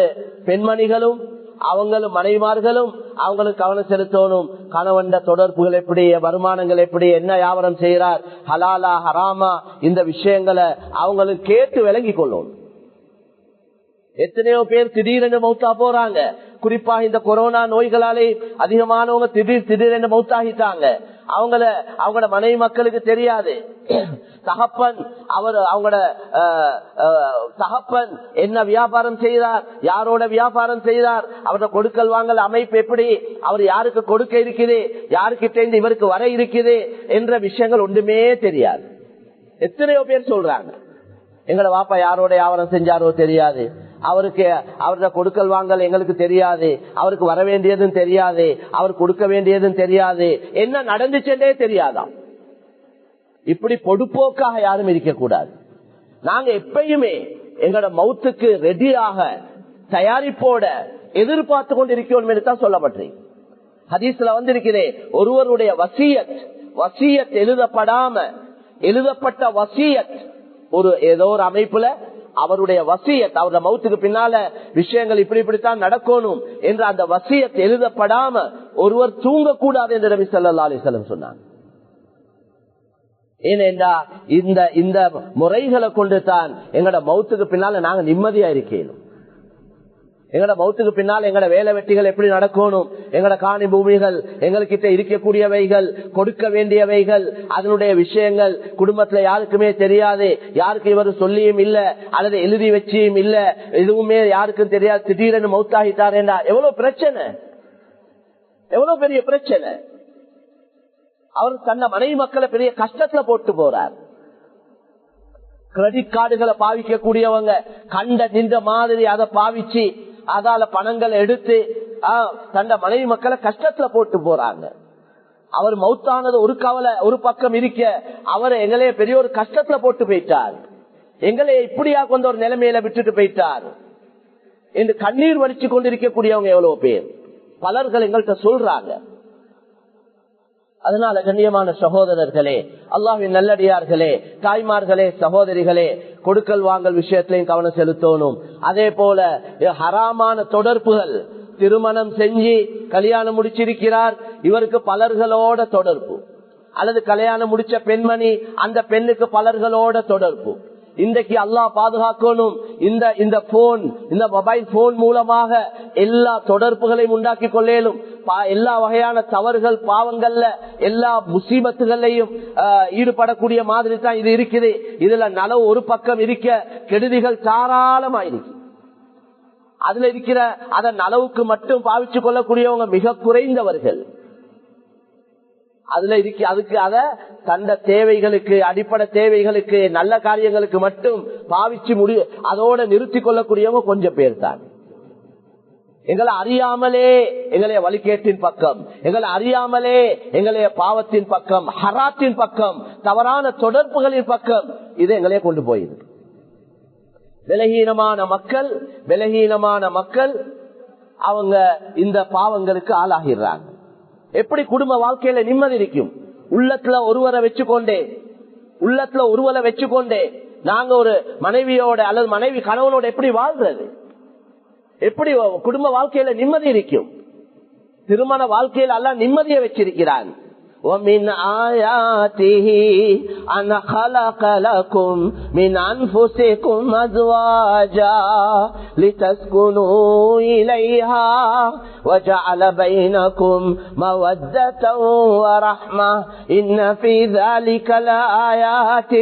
பெண்மணிகளும் அவங்களும் மனைவிமார்களும் அவங்களுக்கு கவனம் செலுத்தணும். கணவன் தொடர்புகள் எப்படி, வருமானங்கள் எப்படி, என்ன வியாபாரம் செய்யறார், ஹலாலா ஹராமா, இந்த விஷயங்களை அவங்களுக்கு கேட்டு விளங்கி கொள்ளணும். எத்தனையோ பேர் திடீரென்று மௌத்தா போறாங்க. குறிப்பாக இந்த கொரோனா நோய்களாலே அதிகமானவங்க திடீரென்று மௌத்தாகிட்டாங்க. அவங்களோட மனைவி மக்களுக்கு தெரியாது. தகப்பன் அவங்களோட தகப்பன் என்ன வியாபாரம் செய்தார், யாரோட வியாபாரம் செய்தார், அவரோட கொடுக்கல் வாங்கல் அமைப்பு எப்படி, அவர் யாருக்கு கொடுக்க இருக்குது, யாருக்கிட்ட இவருக்கு வர இருக்குது என்ற விஷயங்கள் ஒன்றுமே தெரியாது. எத்தனையோ பேர் சொல்றாங்க எங்களோட வாப்பா யாரோட வியாபாரம் செஞ்சாரோ தெரியாது, அவருக்கு அவரோட கொடுக்கல் வாங்கல் எங்களுக்கு தெரியாது, அவருக்கு வர வேண்டியதும் தெரியாது, அவர் கொடுக்க வேண்டியதும் தெரியாது, என்ன நடந்துச்சே தெரியாதாம். இப்படி பொடுப்போக்காக யாரும் இருக்கக்கூடாது. நாங்க எப்பயுமே எங்களோட மௌத்துக்கு ரெடியாக தயாரிப்போட எதிர்பார்த்து கொண்டு இருக்கோம் என்று தான் சொல்லப்பட்டேன். ஹதீஸ்ல வந்திருக்கிறே, ஒருவருடைய வசியத் எழுதப்பட்ட வசியத் ஏதோ ஒரு அமைப்புல அவருடைய வசியத், அவருடைய மௌத்துக்கு பின்னால விஷயங்கள் இப்படித்தான் நடக்கணும் என்ற அந்த வசியத் எழுதப்படாம ஒருவர் தூங்கக்கூடாது என்று நபி ஸல்லல்லாஹு அலைஹி வஸல்லம் சொன்னாங்க. ஏனென்றா இந்த முறைகளை கொண்டு தான் எங்கட மௌத்துக்கு பின்னால நாங்க நிம்மதியா இருக்கணும். எங்கட மௌத்துக்கு பின்னால் எங்கட வேலை வெட்டிகள் எப்படி நடக்கணும், எங்கட காணி பூமிகள், எங்ககிட்ட இருக்கக்கூடியவைகள், கொடுக்க வேண்டியவைகள், அதனுடைய விஷயங்கள் குடும்பத்துல யாருக்குமே தெரியாது, யாருக்கு இவர் சொல்லியும் இல்ல அல்லது எழுதி வச்சியும் இல்ல, எதுவுமே யாருக்கும் தெரியாது, திடீரென்று மௌத்தாகிட்டார் என்றா எவ்வளவு பிரச்சனை, எவ்வளவு பெரிய பிரச்சனை. அவர் தன்னை மனைவி மக்களை பெரிய கஷ்டத்துல போட்டு போறார். கிரெடிட் கார்டுகளை பாவிக்க கூடியவங்க கண்ட நின்ற மாதிரி அதை பாவிச்சு அதால பணங்களை எடுத்து தன்னை மனைவி மக்களை கஷ்டத்துல போட்டு போறாங்க. அவர் மௌத்தானது ஒரு கவலை ஒரு பக்கம் இருக்க, அவர் எங்களைய பெரிய ஒரு கஷ்டத்துல போட்டு போயிட்டார், எங்களைய இப்படியா கொண்ட ஒரு நிலைமையில விட்டுட்டு போயிட்டார் என்று கண்ணீர் வடிச்சு கொண்டிருக்கக்கூடியவங்க எவ்வளவு பேர், பலர்கள் எங்கள்கிட்ட சொல்றாங்க. அதனால கண்ணியமான சகோதரர்களே, அல்லாஹ்வின் நல்லடியார்களே, தாய்மார்களே, சகோதரிகளே, கொடுக்கல் வாங்கல் விஷயத்திலையும் கவனம் செலுத்தணும். அதே போல ஹராமான தொடர்புகள், திருமணம் செஞ்சு கல்யாணம் முடிச்சிருக்கிறார், இவருக்கு பலர்களோட தொடர்பு, அல்லது கல்யாணம் முடிச்ச பெண்மணி அந்த பெண்ணுக்கு பலர்களோட தொடர்பு. இன்றைக்கு அல்லாஹ் பாதுகாக்கணும், இந்த போன், இந்த மொபைல் போன் மூலமாக எல்லா தொடர்புகளையும் உண்டாக்கி கொள்ளேலும், எல்லா வகையான தவறுகள் பாவங்கள்ல எல்லா முசீபத்துகளையும் ஈடுபடக்கூடிய மாதிரி தான் இது இருக்குது. இதுல நலவு ஒரு பக்கம் இருக்க, கெடுதிகள் தாராளமாயிருக்கு. அதுல இருக்கிற அதன் அளவுக்கு மட்டும் பாவிச்சு கொள்ளக்கூடியவங்க மிக குறைந்தவர்கள். அதுல அதுக்கு அத தந்த தேவைகளுக்கு, அடிப்படை தேவைகளுக்கு, நல்ல காரியங்களுக்கு மட்டும் பாவிச்சு அதோட நிறுத்தி கொள்ளக்கூடியவங்க கொஞ்சம் பேர் தான். எங்களை அறியாமலே எங்களைய வழிகேட்டின் பக்கம், எங்களை அறியாமலே எங்களைய பாவத்தின் பக்கம், ஹராத்தின் பக்கம், தவறான தொடர்புகளின் பக்கம் இது எங்களைய கொண்டு போயிருக்கு. பலகீனமான மக்கள் அவங்க இந்த பாவங்களுக்கு ஆளாகிறாங்க. எப்படி குடும்ப வாழ்க்கையில நிம்மதி இருக்கும்? உள்ளத்துல ஒருவரை வச்சுக்கொண்டே நாங்க ஒரு மனைவியோட அல்லது மனைவி கணவனோட எப்படி வாழ்றது? எப்படி குடும்ப வாழ்க்கையில நிம்மதி இருக்கும்? திருமண வாழ்க்கையில எல்லாம் நிம்மதியை வச்சிருக்கிறான். وَمِنْ آيَاتِهِ أَنْ خَلَقَ لَكُمْ مِنْ أَنْفُسِكُمْ أَزْوَاجًا لِتَسْكُنُوا إِلَيْهَا وَجَعَلَ بَيْنَكُمْ مَوَدَّةً وَرَحْمَةً إِنَّ فِي ذَلِكَ لَآيَاتٍ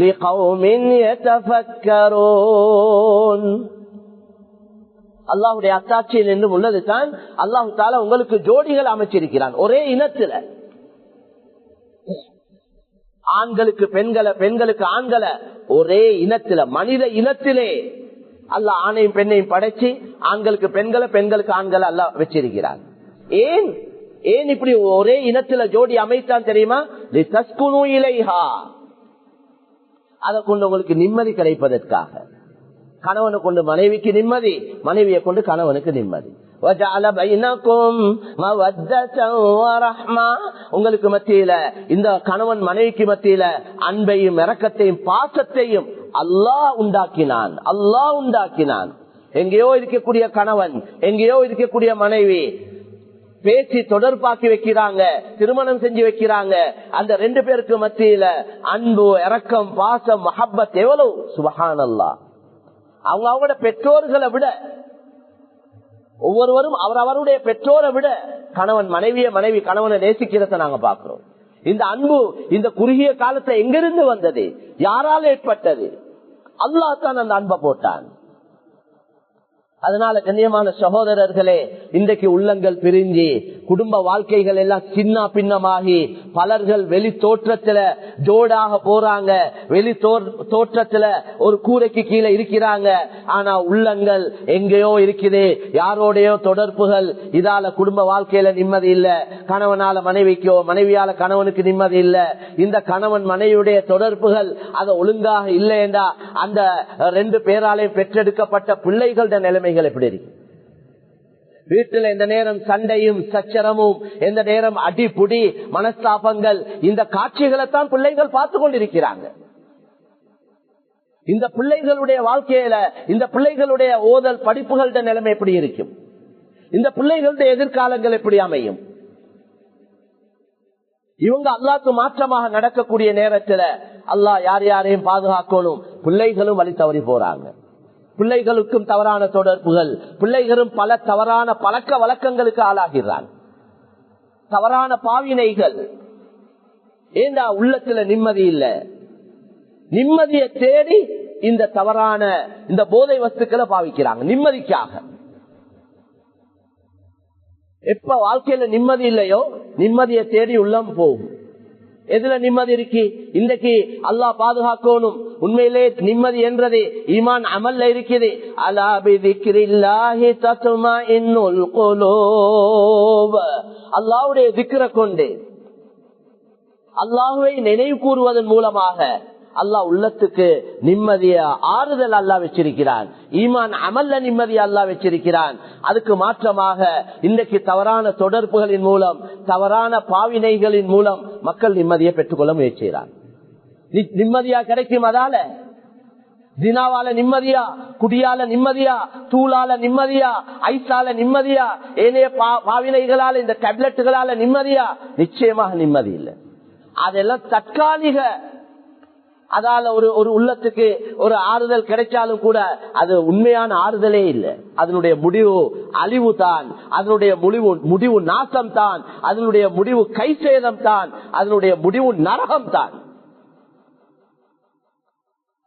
لِقَوْمٍ يَتَفَكَّرُونَ. அல்லாஹ்வுடைய அத்தாட்சியில் என்று உள்ளதுதான் அல்லாஹ் தஆலா உங்களுக்கு ஜோடிகள் அமைச்சிருக்கிறான். ஒரே இனத்துல ஆண்களுக்கு பெண்களை, பெண்களுக்கு ஆண்களை, ஒரே இனத்துல மனித இனத்திலே அல்லாஹ் ஆணையும் பெண்ணையும் படைச்சு ஆண்களுக்கு பெண்களை, பெண்களுக்கு ஆண்களை அல்லாஹ் வச்சிருக்கிறார். ஏன் இப்படி ஒரே இனத்துல ஜோடி அமைத்தான் தெரியுமா? லிதஸ்குனு இலைஹா, அதை கொண்டு உங்களுக்கு நிம்மதி கிடைப்பதற்காக. கணவனை கொண்டு மனைவிக்கு நிம்மதி, மனைவியை கொண்டு கணவனுக்கு நிம்மதி. உங்களுக்கு மத்தியில இந்த கணவன் மனைவிக்கு மத்தியில அன்பையும் இரக்கத்தையும் பாசத்தையும் அல்லாஹ் உண்டாக்கினான். அல்லாஹ் உண்டாக்கினான். எங்கேயோ இருக்கக்கூடிய கணவன், எங்கேயோ இருக்கக்கூடிய மனைவி பேசி தொடர்பாக்கி வைக்கிறாங்க, திருமணம் செஞ்சு வைக்கிறாங்க. அந்த 2 பேருக்கு மத்தியில அன்பு, இரக்கம், பாசம், மஹப்பத் எவ்வளவு! சுப்ஹானல்லாஹ். அவங்களோட பெற்றோர்களை விட, ஒவ்வொருவரும் அவருடைய பெற்றோரை விட கணவன் மனைவியை, மனைவி கணவனை நேசிக்கிறத நாங்க பாக்குறோம். இந்த அன்பு இந்த குறுகிய காலத்துல எங்கிருந்து வந்தது? யாரால் ஏற்பட்டது? அல்லாஹ் தான் அந்த அன்பை போட்டான். அதனால கண்ணியமான சகோதரர்களே, இன்றைக்கு உள்ளங்கள் பிரிஞ்சு குடும்ப வாழ்க்கைகள் எல்லாம் சின்ன பின்னமாகி பலர்கள் வெளி தோற்றத்துல ஜோடாக போறாங்க, வெளி தோற்றத்துல ஒரு கூரைக்கு கீழே இருக்கிறாங்க. ஆனா உள்ளங்கள் எங்கேயோ இருக்குது, யாரோடையோ தொடர்புகள். இதால குடும்ப வாழ்க்கையில நிம்மதி இல்ல, கணவனால மனைவிக்கோ, மனைவியால கணவனுக்கு நிம்மதி இல்ல. இந்த கணவன் மனைவியுடைய தொடர்புகள் அது ஒழுங்காக இல்லை என்றா அந்த 2 பேராலையும் பெற்றெடுக்கப்பட்ட பிள்ளைகளோட நிலைமைகள் எப்படி இருக்கு? வீட்டில் எந்த நேரம் சண்டையும் சச்சரமும், எந்த நேரம் அடிப்புடி மனஸ்தாபங்கள், இந்த காட்சிகளை தான் பிள்ளைகள் பார்த்து கொண்டிருக்கிறாங்க. இந்த பிள்ளைகளுடைய வாழ்க்கையில இந்த பிள்ளைகளுடைய ஓதல் படிப்புகளோட நிலைமை எப்படி இருக்கும்? இந்த பிள்ளைகளுடைய எதிர்காலங்கள் எப்படி அமையும்? இவங்க அல்லாஹ்க்கு மாற்றமாக நடக்கக்கூடிய நேரத்தில் அல்லாஹ் யார் யாரையும் பாதுகாக்கணும். பிள்ளைகளும் வழி தவறி போறாங்க. பிள்ளைகளுக்கும் தவறான தொடர்புகள், பிள்ளைகளும் பல தவறான பழக்க வழக்கங்களுக்கு ஆளாகிறான். தவறான பாவினைகள். ஏண்டா உள்ளத்துல நிம்மதி இல்ல. நிம்மதியை தேடி இந்த தவறான இந்த போதை வஸ்துக்களை பாவிக்கிறாங்க நிம்மதிக்காக. எப்ப வாழ்க்கையில நிம்மதி இல்லையோ நிம்மதியை தேடி உள்ளம் போகும். எதுல நிம்மதி இருக்கு? இன்றைக்கு அல்லாஹ் பாதுகாக்கணும். உண்மையிலே நிம்மதி என்றது ஈமான் அமல்ல இருக்குது. அலா பிதிக்ரில்லாஹி தத்மஇன்னுல் குலூப். அல்லாஹ்வுடைய திக்ரை கொண்டு, அல்லாஹ்வை நினைவு கூறுவதன் மூலமாக அல்லாஹ் உள்ளத்துக்கு நிம்மதிய ஆறுதல் அல்லாஹ் வச்சிருக்கிறான். ஈமான் அமல்ல நிம்மதி அல்லாஹ் வச்சிருக்கிறான். அதுக்கு மாற்றமாக இன்றைக்கு தவறான தொடர்புகளின் மூலம், தவறான பாவினைகளின் மூலம் மக்கள் நிம்மதியை பெற்றுக்கொள்ள முயற்சிக்கிறார். நிம்மதியா கிடைக்கும். அதால தினாவால நிம்மதியா, குடியால நிம்மதியா, தூளால நிம்மதியா, ஐசால நிம்மதியா, ஏனைய பாவினைகளால, இந்த டேப்லெட்டுகளால நிம்மதியா? நிச்சயமாக நிம்மதி இல்லை. அதெல்லாம் தற்காலிக. அதால ஒரு உள்ளத்துக்கு ஒரு ஆறுதல் கிடைச்சாலும் கூட அது உண்மையான ஆறுதலே இல்லை. அதனுடைய முடிவு அழிவு தான், அதனுடைய முடிவு நாசம் தான், அதனுடைய முடிவு கைசேதம் தான், அதனுடைய முடிவு நரகம் தான்.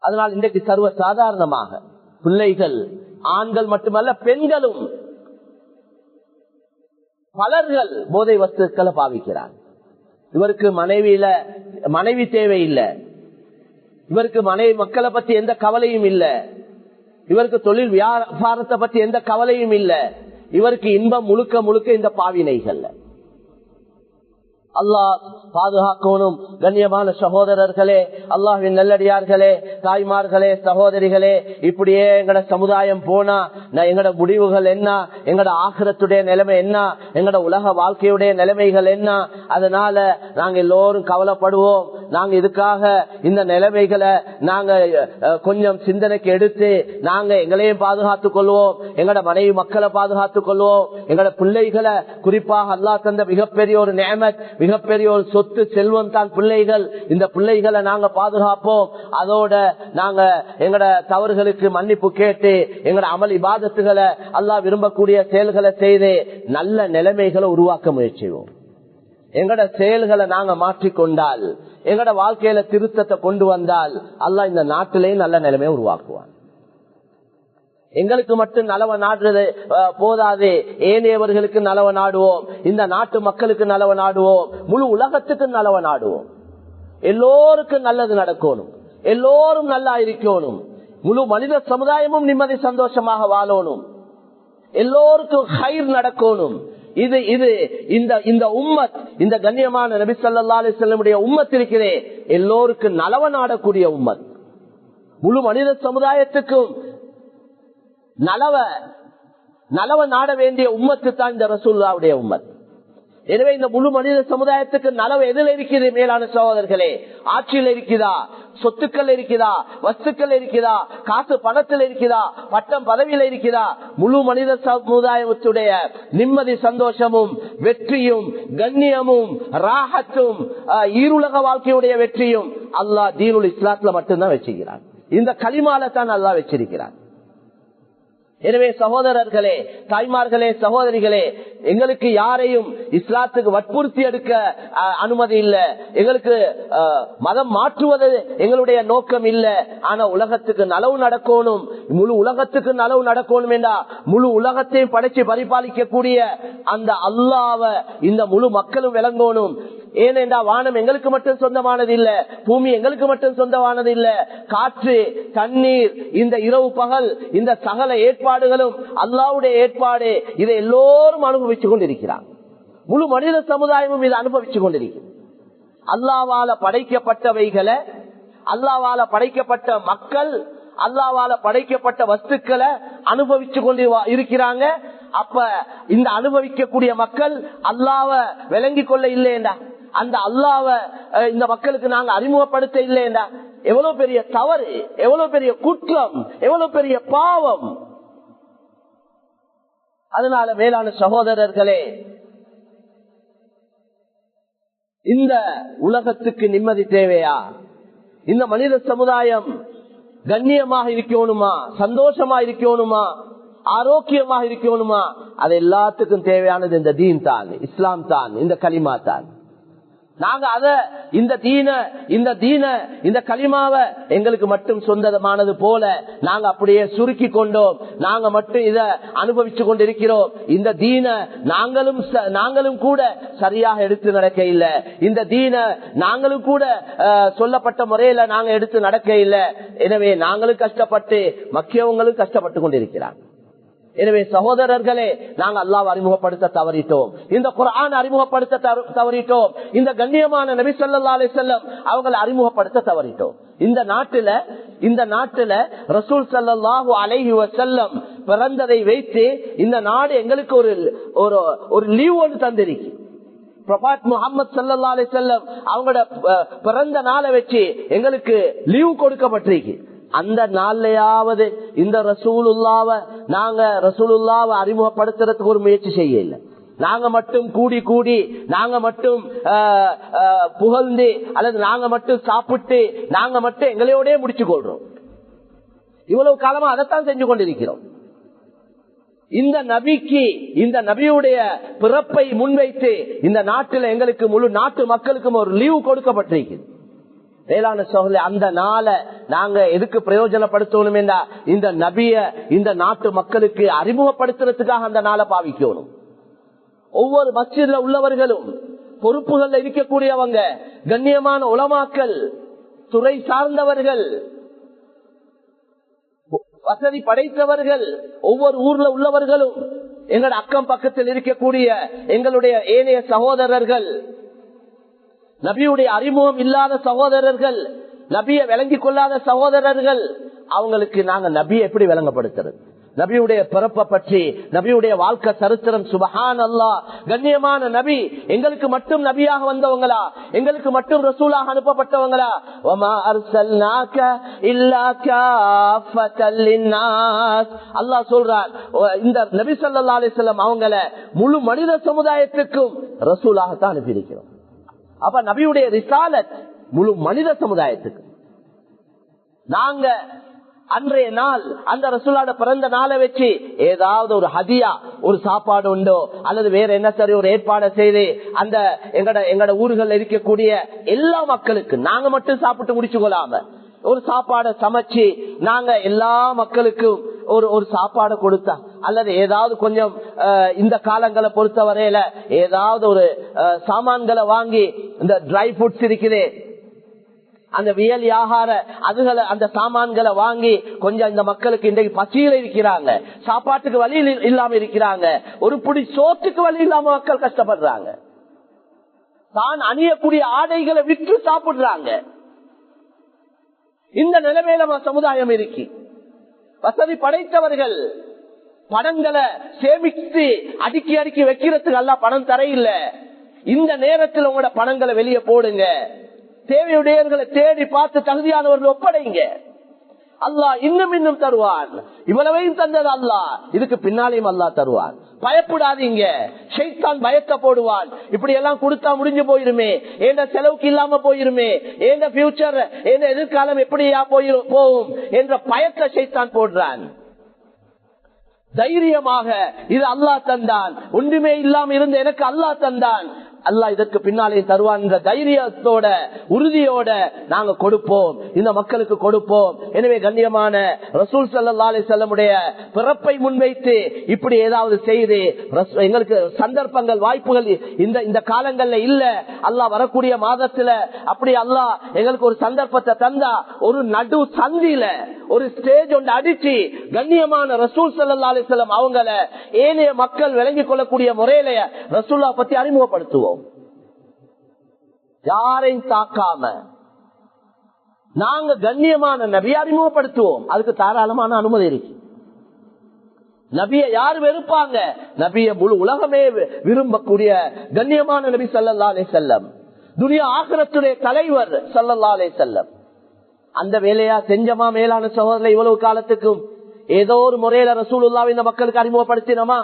அதனால் இன்றைக்கு சர்வ சாதாரணமாக பிள்ளைகள், ஆண்கள் மட்டுமல்ல பெண்களும் பலர்கள் போதை வஸ்துக்களை பாவிக்கிறார். இவருக்கு மனைவி தேவையில்லை, இவருக்கு மனைவி மக்களை பத்தி எந்த கவலையும் இல்ல, இவருக்கு தொழில் வியாபாரத்தை பத்தி எந்த கவலையும் இல்ல, இவருக்கு இன்பம் முழுக்க முழுக்க இந்த பாவினைகள். அல்லாஹ் பாதுகாக்கணும். கண்ணியமான சகோதரர்களே, அல்லாஹ்வின் நல்லடியார்களே, தாய்மார்களே, சகோதரிகளே, இப்படியே எங்கட சமுதாயம் போனா எங்கட முடிவுகள் என்ன, எங்கட ஆகிரத்துடைய நிலைமை என்ன, எங்கட உலக வாழ்க்கையுடைய நிலைமைகள் என்ன? அதனால நாங்க எல்லோரும் கவலைப்படுவோம். நாங்க இதுக்காக இந்த நிலைமைகளை நாங்க கொஞ்சம் சிந்தனைக்கு எடுத்து நாங்க எங்களையும் பாதுகாத்துக் கொள்வோம், எங்கட மனைவி மக்களை பாதுகாத்துக் கொள்வோம், எங்கட பிள்ளைகளை, குறிப்பாக அல்லாஹ் தந்த மிகப்பெரிய ஒரு நிஅமத், மிகப்பெரிய ஒரு சொத்து, செல்வம் தான் பிள்ளைகள். இந்த பிள்ளைகளை நாங்க பாதுகாப்போம். அதோட நாங்க எங்கட தவறுகளுக்கு மன்னிப்பு கேட்டு எங்கட அமல் இபாதத்துகளை, அல்லாஹ் விரும்பக்கூடிய செயல்களை செய்து நல்ல நிலைமைகளை உருவாக்க முயற்சிவோம். எங்கட செயல்களை நாங்க மாற்றிக்கொண்டால், எங்கட வாழ்க்கையில திருத்தத்தை கொண்டு வந்தால் அல்லாஹ் இந்த நாட்டிலேயே நல்ல நிலைமையை உருவாக்குவான். எங்களுக்கு மட்டும் நலவ நாடுறது போதாது, ஏனையவர்களுக்கு நலவ நாடுவோம், இந்த நாட்டு மக்களுக்கு நலவ நாடுவோம், முழு உலகத்துக்கு நலவ நாடுவோம். எல்லோருக்கும் நல்லது நடக்கணும், எல்லோரும் நல்லா இருக்கணும், முழு மனித சமுதாயமும் நிம்மதி சந்தோஷமாக வாழணும், எல்லோருக்கும் ஹைர் நடக்கணும். இது இந்த உம்மத், இந்த கண்ணியமான நபி ஸல்லல்லாஹு அலைஹி வஸல்லம் உம்மத் இருக்கிறே, எல்லோருக்கும் நலவ நாடக்கூடிய உம்மத். முழு மனித சமுதாயத்துக்கும் நலவ நாட வேண்டிய உம்மத்து தான் இந்த ரசூலுல்லாஹ்வுடைய உம்மத். எனவே இந்த முழு மனித சமுதாயத்துக்கு நலவு எதில் இருக்கிறது மேலான சகோதரர்களே? ஆட்சியில் இருக்குதா, சொத்துக்கள் இருக்குதா, வஸ்துக்கள் இருக்குதா, காசு பணத்தில் இருக்குதா, பட்டம் பதவியில் இருக்குதா? முழு மனித சமுதாயத்துடைய நிம்மதி சந்தோஷமும் வெற்றியும் கண்ணியமும் ராஹத்தும் ஈருலக வாழ்க்கையுடைய வெற்றியும் அல்லாஹ் தீனுல் இஸ்லாத்துல மட்டும்தான் வச்சிருக்கிறான். இந்த கலிமால தான் அல்லாஹ் வச்சிருக்கிறான். எனவே சகோதரர்களே, தாய்மார்களே, சகோதரிகளே, எங்களுக்கு யாரையும் இஸ்லாத்துக்கு வற்புறுத்தி எடுக்க அனுமதி இல்லை. எங்களுக்கு மதம் மாற்றுவது எங்களுடைய நோக்கம் இல்லை. ஆனா உலகத்துக்கு நலவு நடக்கணும், முழு உலகத்துக்கு நலவு நடக்கணும் என்றா முழு உலகத்தையும் படைச்சு பரிபாலிக்கக்கூடிய அந்த அல்லாஹ்வை இந்த முழு மக்களும் விளங்கணும். ஏனென்றா வானம் எங்களுக்கு மட்டும் சொந்தமானது இல்ல, பூமி எங்களுக்கு மட்டும் சொந்தமானது இல்ல. காற்று, தண்ணீர், இந்த இரவு பகல், இந்த சகல ஏற்பாடுகளும் அல்லாஹ்வுடைய ஏற்பாடு. இதை எல்லோரும் அனுபவித்துக் கொண்டிருக்கிறார். முழு மனித சமுதாயமும் இதை அனுபவித்துக் கொண்டிருக்கிறது. அல்லாஹ்வால படைக்கப்பட்டவைகளை, அல்லாஹ்வால படைக்கப்பட்ட மக்கள், அல்லாஹ்வால படைக்கப்பட்ட வஸ்துக்களை அனுபவிச்சு கொண்டு இருக்கிறாங்க. அப்ப இந்த அனுபவிக்கக்கூடிய மக்கள் அல்லாஹ்வை விளங்கிக் கொள்ள இல்லையேண்டா, அந்த அல்லாஹ்வை இந்த மக்களுக்கு நாங்க அறிமுகப்படுத்த இல்லையேண்டா, எவ்வளவு பெரிய தவறு, எவ்வளவு பெரிய குற்றம், எவ்வளவு பெரிய பாவம். அதனால மேலான சகோதரர்களே, இந்த உலகத்துக்கு நிம்மதி தேவையா? இந்த மனித சமுதாயம் கண்ணியமாக இருக்கணுமா, சந்தோஷமா இருக்கணுமா, ஆரோக்கியமாக இருக்கணுமா? அது எல்லாத்துக்கும் தேவையானது இந்த தீன் தான், இஸ்லாம் தான், இந்த கலிமா தான். நாங்க இந்த இந்த கலிமாவை எங்களுக்கு மட்டும் சொந்தமானது போல நாங்க அப்படியே சுருக்கி கொண்டோம். நாங்க மட்டும் இதை அனுபவிச்சு கொண்டிருக்கிறோம். இந்த தீன நாங்களும் கூட சரியாக எடுத்து நடக்க இல்லை. இந்த தீன நாங்களும் கூட சொல்லப்பட்ட முறையில நாங்க எடுத்து நடக்க இல்லை. எனவே நாங்களும் கஷ்டப்பட்டு மக்கியவங்களும் கஷ்டப்பட்டு கொண்டிருக்கிறாங்க. எனவே சகோதரர்களே, நாங்க அல்லாஹ்வை அறிமுகப்படுத்த தவறிட்டோம், இந்த குர்ஆன் அறிமுகப்படுத்த தவறிட்டோம், இந்த கண்ணியமான நபி ஸல்லல்லாஹு அலைஹி வஸல்லம் அவங்களை அறிமுகப்படுத்த தவறிட்டோம். இந்த நாட்டுல ரசூல் ஸல்லல்லாஹு அலைஹி வஸல்லம் பிறந்ததை வைத்து இந்த நாடு எங்களுக்கு ஒரு லீவ் ஒன்று தந்திருக்கு. ப்ரொஃபட் முஹம்மது ஸல்லல்லாஹு அலைஹி வஸல்லம் அவங்களோட பிறந்த நாளை வச்சு எங்களுக்கு லீவ் கொடுக்கப்பட்டிருக்கு. அந்த நாளையாவது இந்த ரசூலுல்லாவை அறிமுகப்படுத்துறதுக்கு ஒரு முயற்சி செய்ய இல்லை. நாங்க மட்டும் கூடி நாங்க மட்டும் புகழ்ந்து அல்லது நாங்க மட்டும் சாப்பிட்டு நாங்க மட்டும் எங்களையோட முடிச்சு கொள்றோம். இவ்வளவு காலமா அதைத்தான் செஞ்சு கொண்டிருக்கிறோம். இந்த நபியுடைய பிறப்பை முன்வைத்து இந்த நாட்டில் எங்களுக்கு முழு நாட்டு மக்களுக்கும் ஒரு லீவு கொடுக்கப்பட்டிருக்கு. வேளாண் சோழர்களே, அந்த நாளை நாங்க எதுக்கு பிரயோஜனப்படுத்தணும் என்றா இந்த நபிய இந்த நாட்டு மக்களுக்கு அறிமுகப்படுத்துறதுக்காக அந்த நாளை பாவிக்கணும். ஒவ்வொரு மஸ்ஜித்ல உள்ளவர்களும், பொறுப்புகள்ல இருக்கக்கூடியவங்க, கண்ணியமான உலமாக்கள், துறை சார்ந்தவர்கள், வசதி படைத்தவர்கள், ஒவ்வொரு ஊர்ல உள்ளவர்களும், எங்களோட அக்கம் பக்கத்தில் இருக்கக்கூடிய எங்களுடைய ஏனைய சகோதரர்கள், நபியுடைய அறிமுகம் இல்லாத சகோதரர்கள், நபியை விளங்கிக் கொள்ளாத சகோதரர்கள், அவங்களுக்கு நாங்க நபியை எப்படி விளங்கப்படுத்துறது? நபியுடைய பிறப்பை பற்றி, நபியுடைய வாழ்க்கை சரித்திரம், சுபஹான் அல்லாஹ், கண்ணியமான நபி எங்களுக்கு மட்டும் நபியாக வந்தவங்களா? எங்களுக்கு மட்டும் ரசூலாக அனுப்பப்பட்டவங்களா? வமா அர்சல்னாக இல்லா காஃபத்தல் லின்னாஸ். அல்லாஹ் சொல்றார், இந்த நபி ஸல்லல்லாஹு அலைஹி வஸல்லம் அவங்கள முழு மனித சமுதாயத்துக்கும் ரசூலாக தான் அனுப்பி இருக்கிறோம். அப்ப நபியுடைய ரிசாலத் முழு மனித சமுதாயத்துக்கு. நாங்க அன்றைய நாள் அந்த ரசூலோட பிறந்த நாளை வச்சு ஏதாவது ஒரு ஹதியா, ஒரு சாப்பாடு உண்டோ அல்லது வேற என்ன சரி ஒரு ஏற்பாடு செய்து அந்த எங்கட ஊர்கள் இருக்கக்கூடிய எல்லா மக்களுக்கு நாங்க மட்டும் சாப்பிட்டு முடிச்சு கொள்ளாம ஒரு சாப்பாடை சமைச்சு நாங்க எல்லா மக்களுக்கும் ஒரு சாப்பாடு கொடுத்தா, அல்லது ஏதாவது கொஞ்சம் இந்த காலங்களை பொறுத்த வரையில ஏதாவது ஒரு சாமான்களை வாங்கி, இந்த ட்ரை ஃபுட்ஸ் இருக்குது, அந்த வியல் ஆகார அதுகளை அந்த சாமான்களை வாங்கி கொஞ்சம் இந்த மக்களுக்கு இன்றைக்கு பசியில இருக்கிறாங்க, சாப்பாட்டுக்கு வழி இல்லாம இருக்கிறாங்க, ஒரு புடி சோத்துக்கு வழி இல்லாம மக்கள் கஷ்டப்படுறாங்க, தான் அணியக்கூடிய ஆடைகளை விற்று சாப்பிடுறாங்க. இந்த நிலைமையில சமுதாயம் இருக்கு. வசதி படைத்தவர்கள் பணங்களை சேமித்து அடுக்கி அடுக்கி வைக்கிறதுக்கு எல்லாம் பணம் தர இல்ல. இந்த நேரத்தில் உங்களோட பணங்களை வெளியே போடுங்க. தேவையுடையவர்களை தேடி பார்த்து தகுதியானவர்கள் ஒப்படைங்க. அல்லாஹ் இன்னும் தருவான். இவ்வளவையும் தந்தது அல்லாஹ், இதுக்கு பின்னாலேயும் அல்லாஹ் தருவான். பயப்படாதீங்க. ஷைத்தான் பயத்தை போடுவான். இப்படி எல்லாம் கொடுத்தா முடிஞ்சு போயிருமே, ஏண்ட செலவுக்கு இல்லாம போயிருமே, ஏண்ட ஃபியூச்சர் ஏண்ட எதிர்காலம் எப்படியா போகும் என்ற பயத்தை ஷைத்தான் போடுறான். தைரியமாக இது அல்லாஹ் தந்தான், ஒன்றுமே இல்லாம இருந்த எனக்கு அல்லாஹ் தந்தான், அல்லாஹ் இதற்கு பின்னாலே தருவான் என்ற தைரியத்தோட உறுதியோட நாங்க கொடுப்போம், இந்த மக்களுக்கு கொடுப்போம். எனவே கண்ணியமான ரசூல் ஸல்லல்லாஹு அலைஹி வஸல்லமுடைய பிறப்பை முன்வைத்து இப்படி ஏதாவது செய்து எங்களுக்கு சந்தர்ப்பங்கள் வாய்ப்புகள் இந்த காலங்கள்ல இல்ல. அல்லாஹ் வரக்கூடிய மாதத்துல அப்படி அல்லாஹ் எங்களுக்கு ஒரு சந்தர்ப்பத்தை தந்தா ஒரு நடு சந்தியில ஒரு ஸ்டேஜ் ஒன்று அடிச்சு கண்ணியமான ரசூல் ஸல்லல்லாஹு அலைஹி வஸல்லம் அவங்கள ஏனைய மக்கள் விளங்கிக் கொள்ளக்கூடிய முறையில ரசூலுல்லாஹ் பத்தி அறிமுகப்படுத்துவோம். யாரையும் தாக்காம நாங்க கண்ணியமான நபியை அறிமுகப்படுத்துவோம். அதுக்கு தாராளமான அனுமதி இருக்கு. நபியை யார் வெறுப்பாங்க? நபியை முழு உலகமே விரும்பக்கூடிய கண்ணியமான நபி ஸல்லல்லாஹு அலைஹி வஸல்லம், துனியா ஆகிரத்துடைய தலைவர் ஸல்லல்லாஹு அலைஹி வஸல்லம். அந்த வேலையா செஞ்சமா மேலான சகோதரர்? இவ்வளவு காலத்துக்கும் ஏதோ ஒரு முறையில ரசூலுல்லாஹ் இந்த மக்களுக்கு அறிமுகப்படுத்தினோமா?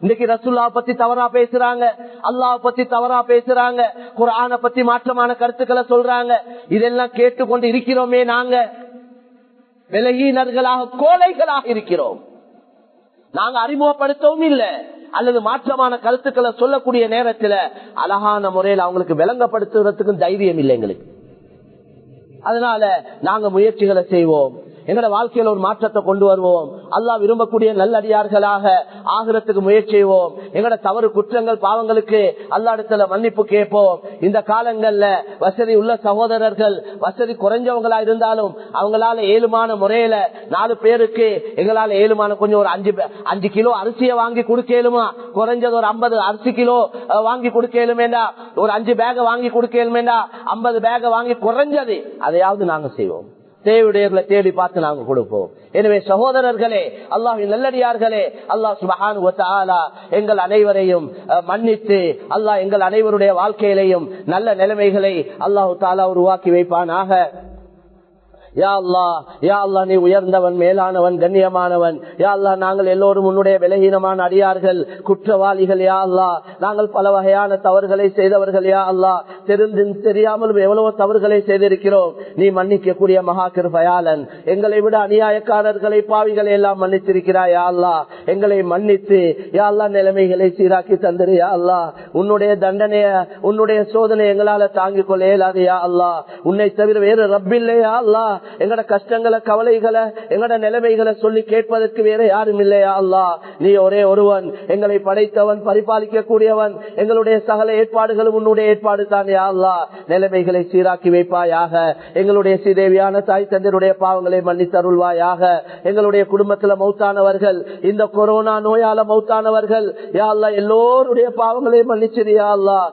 இன்னைக்கு ரசூலுல்லாஹ் பத்தி தவறா பேசுறாங்க, அல்லாஹ் பத்தி தவறா பேசுறாங்க, குர்ஆனை பத்தி மாற்றமான கருத்துக்களை சொல்றாங்க. இதெல்லாம் கேட்டுக்கொண்டு இருக்கிறோமே, நாங்க விலகினர்களாக கோழைகளாக இருக்கிறோம். நாங்க அறிமுகப்படுத்தவும் இல்லை, அல்லது மாற்றமான கருத்துக்களை சொல்லக்கூடிய நேரத்தில் அழகான முறையில் அவங்களுக்கு விளங்கப்படுத்துறதுக்கும் தைரியம் இல்லை எங்களுக்கு. அதனால நாங்க முயற்சிகளை செய்வோம், எங்களோட வாழ்க்கையில ஒரு மாற்றத்தை கொண்டு வருவோம். அல்லாஹ் விரும்பக்கூடிய நல்லடியார்களாக ஆகிறதுக்கு முயற்சி செய்வோம். எங்களோட தவறு குற்றங்கள் பாவங்களுக்கு அல்லாஹ் இடத்துல மன்னிப்பு கேட்போம். இந்த காலங்கள்ல வசதி உள்ள சகோதரர்கள் வசதி குறைஞ்சவங்களா இருந்தாலும் அவங்களால ஏழுமான முறையில 4 பேருக்கு எங்களால ஏழுமான கொஞ்சம் ஒரு 5 கிலோ அரிசியை வாங்கி கொடுக்கலுமா, குறைஞ்சது ஒரு 50 அரிசி கிலோ வாங்கி கொடுக்கலுமேண்டா, ஒரு 5 பேக வாங்கி கொடுக்கலுமேண்டா, 50 பேக வாங்கி குறைஞ்சது அதையாவது நாங்க செய்வோம். தேவையுடையவர்களை தேடி பார்த்து நாங்க கொடுப்போம். எனவே சகோதரர்களே, அல்லாஹ்வின் நல்லடியார்களே, அல்லாஹ் சுப்ஹானஹு வ தஆலா எங்கள் அனைவரையும் மன்னித்து அல்லாஹ் எங்கள் அனைவருடைய வாழ்க்கையிலையும் நல்ல நிலைமைகளை அல்லாஹ் தஆலா உருவாக்கி வைப்பானாக. யா அல்லாஹ், யா அல்லாஹ், நீ உயர்ந்தவன், மேலானவன், கண்ணியமானவன். யா அல்லாஹ், நாங்கள் எல்லோரும் உன்னுடைய விலகீனமான அடியார்கள், குற்றவாளிகள். யா அல்லாஹ், நாங்கள் பல வகையான தவறுகளை செய்தவர்கள். யா அல்லாஹ், தெரியாமலும் எவ்வளவோ தவறுகளை செய்திருக்கிறோம். நீ மன்னிக்கக்கூடிய மகா கிருபையாளன். எங்களை விட அநியாயக்காரர்களை பாவிகளை எல்லாம் மன்னித்திருக்கிறாய். யா அல்லாஹ், எங்களை மன்னித்து யா அல்லாஹ் நிலைமைகளை சீராக்கி தந்திரு. யா அல்லாஹ், உன்னுடைய தண்டனைய உன்னுடைய சோதனை எங்களால தாங்கிக் கொள்ள இயலாது. யா அல்லாஹ், உன்னை தவிர வேறு ரப்பில்லை. யா அல்லாஹ், எங்கட கஷ்டங்களை கவலைகளை எங்கட நிலைமைகளை சொல்லி கேட்பதற்கு வேற யாரும் இல்லையா அல்லாஹ்? நீ ஒரே ஒருவன், எங்களை படைத்தவன், பரிபாலிக்க கூடியவன். எங்களுடைய சகல ஏற்பாடுகளும் உன்னுடைய ஏற்பாடு தான். யா அல்லாஹ், நிலைமைகளை சீராக்கி வைப்பாயாக. எங்களுடைய சீதேவியான தாய் தந்தையருடைய பாவங்களை மன்னித்தருள்வாயாக. எங்களுடைய குடும்பத்தில் மௌத்தானவர்கள், இந்த கொரோனா நோயால மௌத்தானவர்கள், யா அல்லாஹ், எல்லோருடைய பாவங்களை மன்னிச்சிரு. யா அல்லாஹ்,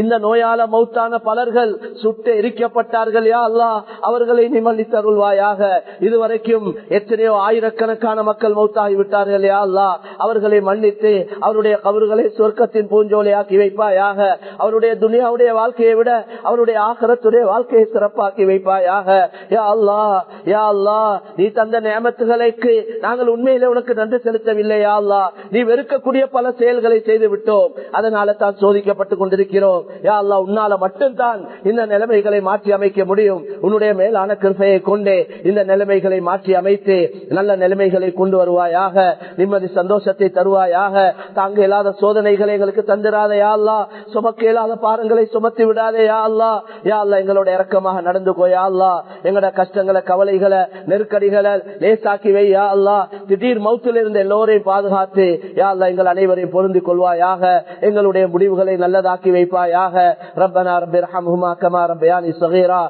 இந்த நோயால மௌத்தான பலர்கள் சுட்டு எரிக்கப்பட்டார்கள். யா அல்லாஹ், அவர்களை நீ மன்னித்தருள்வாயாக. இதுவரைக்கும் எத்தனையோ ஆயிரக்கணக்கான மக்கள் மௌத்தாகி விட்டார்கள். யா அல்லாஹ், அவர்களை மன்னித்து அவருடைய கபறுகளை சொர்க்கத்தின் பூஞ்சோலையாக்கி வைப்பாயாக. அவருடைய துனியாவுடைய வாழ்க்கையை விட அவருடைய ஆகிரத்துடைய வாழ்க்கையை சிறப்பாக்கி வைப்பாயாக. யா அல்லாஹ், யா அல்லாஹ், நீ தந்த நியமத்துகளுக்கு நாங்கள் உண்மையிலே உனக்கு நன்றி செலுத்தவில்லை. யா அல்லாஹ், நீ வெறுக்கக்கூடிய பல செயல்களை செய்து விட்டோம். அதனால தான் சோதிக்கப்பட்டுக் கொண்டிருக்கிறோம். யா அல்லாஹ், உன்னால மட்டும்தான் இந்த நிலைமைகளை மாற்றி அமைக்க முடியும். உன்னுடைய மேலான கிருபையை கொண்டே இந்த நிலைமைகளை மாற்றி அமைத்து நல்ல நிலைமைகளை கொண்டு வருவாயாக. நிம்மதி சந்தோஷத்தை தருவாயாக. தாங்க இல்லாத சோதனைகளை எங்களுக்கு தந்திராத. யா அல்லாஹ், சுமக்க இயலாத பாரங்களை சுமத்தி விடாதே. யா அல்லாஹ், யா அல்லாஹ், எங்களோட இரக்கமாக நடந்துக்கோ. யா அல்லாஹ், எங்களோட கஷ்டங்களை கவலைகளை நெருக்கடிகளை லேசாக்கி வை. யா அல்லாஹ், திடீர் மௌத்தில் இருந்து எல்லோரையும் பாதுகாத்து யா அல்லாஹ் எங்கள் அனைவரையும் பொருந்திக் கொள்வாயாக. எங்களுடைய முடிவுகளை நல்லதாக்கி வைப்பாயாக. ரப்பனா ரப்பிர்ஹம்ஹுமா கமா ரப்பயானி ஸகீரா.